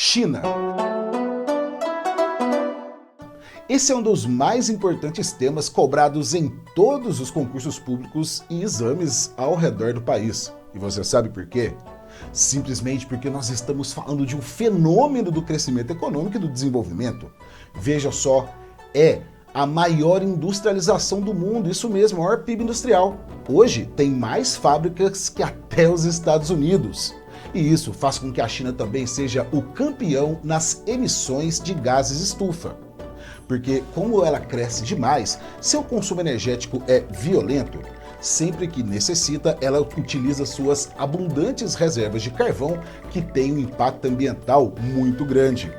China. Esse é um dos mais importantes temas cobrados em todos os concursos públicos e exames ao redor do país. E você sabe por quê? Simplesmente porque nós estamos falando de um fenômeno do crescimento econômico e do desenvolvimento. Veja só, é a maior industrialização do mundo, isso mesmo, o maior PIB industrial. Hoje tem mais fábricas que até os Estados Unidos. E isso faz com que a China também seja o campeão nas emissões de gases estufa. Porque como ela cresce demais, seu consumo energético é violento. Sempre que necessita, ela utiliza suas abundantes reservas de carvão, que tem um impacto ambiental muito grande.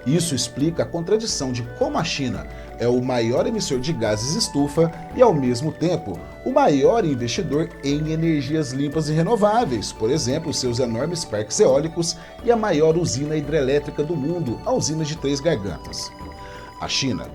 Isso explica a contradição de como a China é o maior emissor de gases estufa e, ao mesmo tempo, o maior investidor em energias limpas e renováveis, por exemplo, seus enormes parques eólicos e a maior usina hidrelétrica do mundo, a usina de Três Gargantas. A China,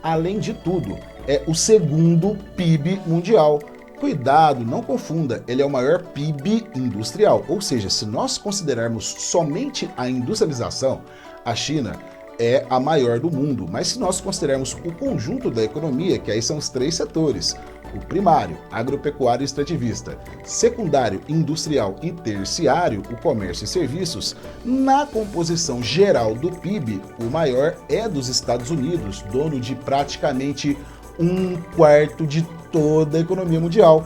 além de tudo, é o segundo PIB mundial. Cuidado, não confunda, ele é o maior PIB industrial, ou seja, se nós considerarmos somente a industrialização, a China é a maior do mundo, mas se nós considerarmos o conjunto da economia, que aí são os três setores, o primário, agropecuário e extrativista, secundário, industrial e terciário, o comércio e serviços, na composição geral do PIB, o maior é dos Estados Unidos, dono de praticamente 1/4 de toda a economia mundial.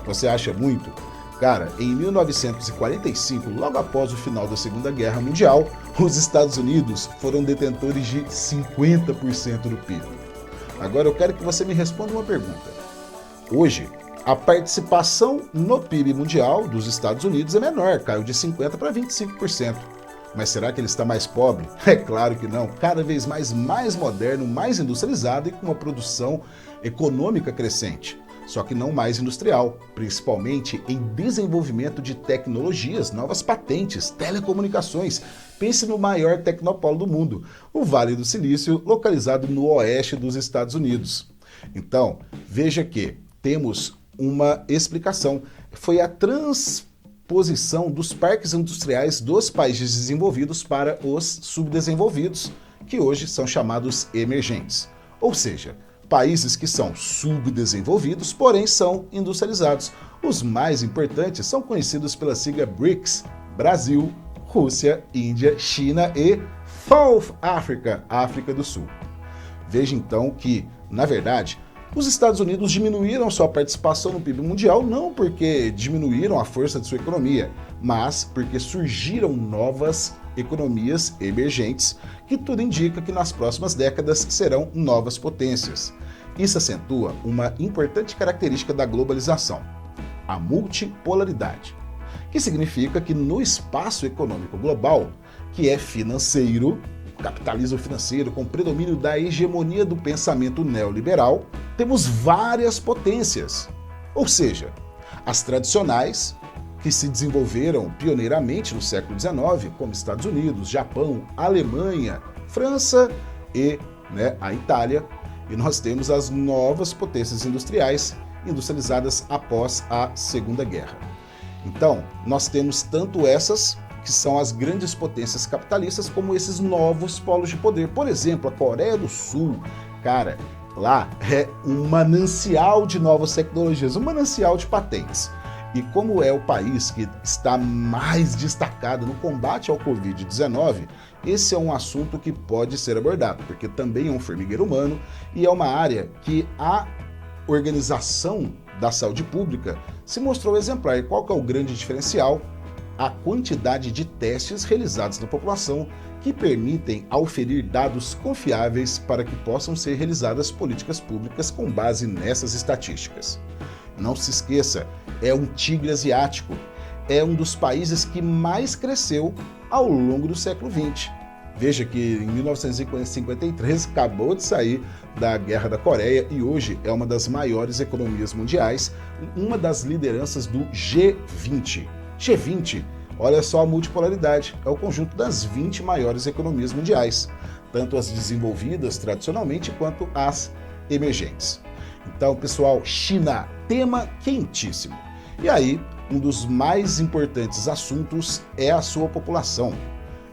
Você acha muito? Cara, em 1945, logo após o final da Segunda Guerra Mundial, os Estados Unidos foram detentores de 50% do PIB. Agora eu quero que você me responda uma pergunta. Hoje, a participação no PIB mundial dos Estados Unidos é menor, caiu de 50% para 25%. Mas será que ele está mais pobre? É claro que não, cada vez mais moderno, mais industrializado e com uma produção econômica crescente. Só que não mais industrial, principalmente em desenvolvimento de tecnologias, novas patentes, telecomunicações. Pense no maior tecnopolo do mundo, o Vale do Silício, localizado no oeste dos Estados Unidos. Então, veja que temos uma explicação. Foi a transposição dos parques industriais dos países desenvolvidos para os subdesenvolvidos, que hoje são chamados emergentes. Ou seja, países que são subdesenvolvidos, porém são industrializados. Os mais importantes são conhecidos pela sigla BRICS: Brasil, Rússia, Índia, China e South Africa, África do Sul. Veja então que, na verdade, os Estados Unidos diminuíram sua participação no PIB mundial não porque diminuíram a força de sua economia, mas porque surgiram novas economias emergentes, que tudo indica que nas próximas décadas serão novas potências. Isso acentua uma importante característica da globalização, a multipolaridade, que significa que no espaço econômico global, que é financeiro, capitalismo financeiro com predomínio da hegemonia do pensamento neoliberal, temos várias potências, ou seja, as tradicionais, que se desenvolveram pioneiramente no século XIX, como Estados Unidos, Japão, Alemanha, França e a Itália, e nós temos as novas potências industriais, industrializadas após a Segunda Guerra. Então, nós temos tanto essas, que são as grandes potências capitalistas, como esses novos polos de poder. Por exemplo, a Coreia do Sul, cara, lá é um manancial de novas tecnologias, um manancial de patentes. E como é o país que está mais destacado no combate ao Covid-19, esse é um assunto que pode ser abordado, porque também é um formigueiro humano e é uma área que a Organização da Saúde Pública se mostrou exemplar. E qual que é o grande diferencial? A quantidade de testes realizados na população que permitem auferir dados confiáveis para que possam ser realizadas políticas públicas com base nessas estatísticas. Não se esqueça, é um tigre asiático, é um dos países que mais cresceu ao longo do século XX. Veja que em 1953 acabou de sair da Guerra da Coreia e hoje é uma das maiores economias mundiais, uma das lideranças do G20. G20, olha só a multipolaridade, é o conjunto das 20 maiores economias mundiais, tanto as desenvolvidas tradicionalmente quanto as emergentes. Então, pessoal, China, tema quentíssimo. E aí, um dos mais importantes assuntos é a sua população.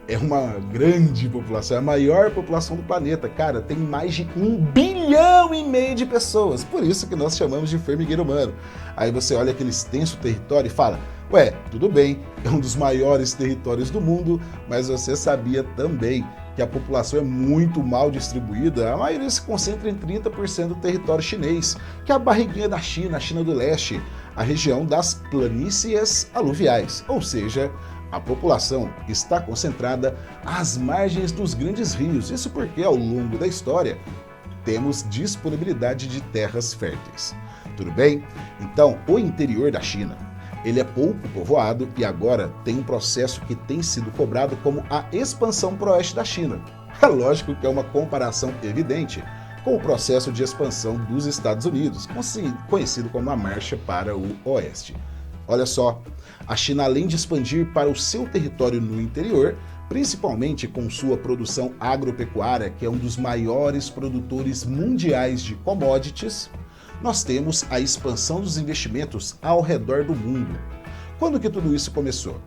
é uma grande população, é a maior população do planeta. Cara, tem mais de 1,5 bilhão de pessoas. Por isso que nós chamamos de formigueiro humano. Aí você olha aquele extenso território e fala, ué, tudo bem, é um dos maiores territórios do mundo, mas você sabia também que a população é muito mal distribuída? A maioria se concentra em 30% do território chinês, que é a barriguinha da China, a China do Leste, a região das planícies aluviais, ou seja, a população está concentrada às margens dos grandes rios. Isso porque, ao longo da história, temos disponibilidade de terras férteis. Tudo bem? Então, o interior da China, ele é pouco povoado e agora tem um processo que tem sido cobrado como a expansão para o oeste da China. É lógico que é uma comparação evidente com o processo de expansão dos Estados Unidos, conhecido como a Marcha para o Oeste. Olha só, a China, além de expandir para o seu território no interior, principalmente com sua produção agropecuária, que é um dos maiores produtores mundiais de commodities, nós temos a expansão dos investimentos ao redor do mundo. Quando que tudo isso começou?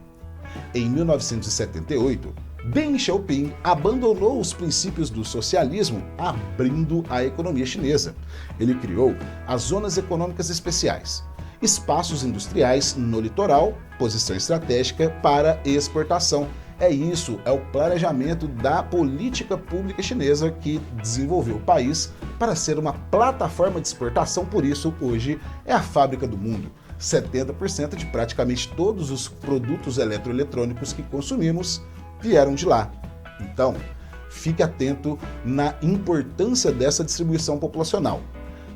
Em 1978, Deng Xiaoping abandonou os princípios do socialismo, abrindo a economia chinesa. Ele criou as zonas econômicas especiais, espaços industriais no litoral, posição estratégica para exportação. É isso, é o planejamento da política pública chinesa que desenvolveu o país para ser uma plataforma de exportação, por isso hoje é a fábrica do mundo. 70% de praticamente todos os produtos eletroeletrônicos que consumimos vieram de lá. Então, fique atento na importância dessa distribuição populacional,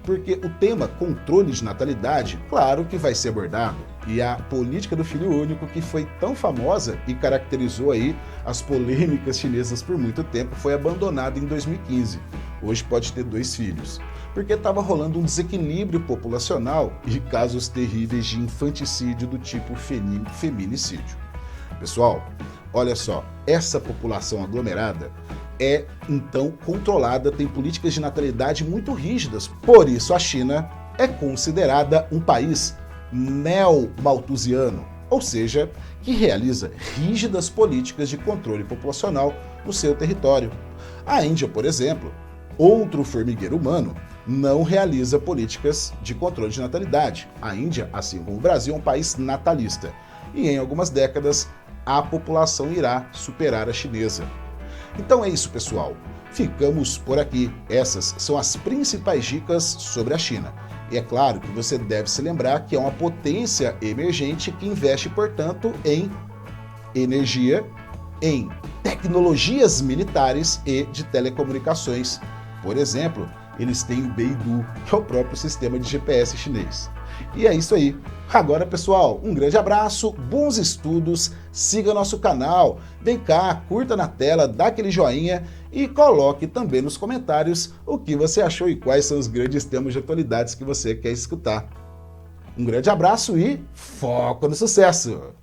porque o tema controle de natalidade, claro que vai ser abordado, e a política do filho único, que foi tão famosa e caracterizou aí as polêmicas chinesas por muito tempo, foi abandonada em 2015. Hoje pode ter 2 filhos, porque estava rolando um desequilíbrio populacional e casos terríveis de infanticídio do tipo feminicídio. Pessoal, olha só, essa população aglomerada é, então, controlada, tem políticas de natalidade muito rígidas. Por isso, a China é considerada um país neo-malthusiano, ou seja, que realiza rígidas políticas de controle populacional no seu território. A Índia, por exemplo, outro formigueiro humano, não realiza políticas de controle de natalidade. A Índia, assim como o Brasil, é um país natalista. E em algumas décadas, a população irá superar a chinesa. Então é isso, pessoal. Ficamos por aqui. Essas são as principais dicas sobre a China. E é claro que você deve se lembrar que é uma potência emergente que investe, portanto, em energia, em tecnologias militares e de telecomunicações. Por exemplo, eles têm o Beidou, que é o próprio sistema de GPS chinês. E é isso aí. Agora, pessoal, um grande abraço, bons estudos, siga nosso canal, vem cá, curta na tela, dá aquele joinha e coloque também nos comentários o que você achou e quais são os grandes temas de atualidades que você quer escutar. Um grande abraço e foco no sucesso!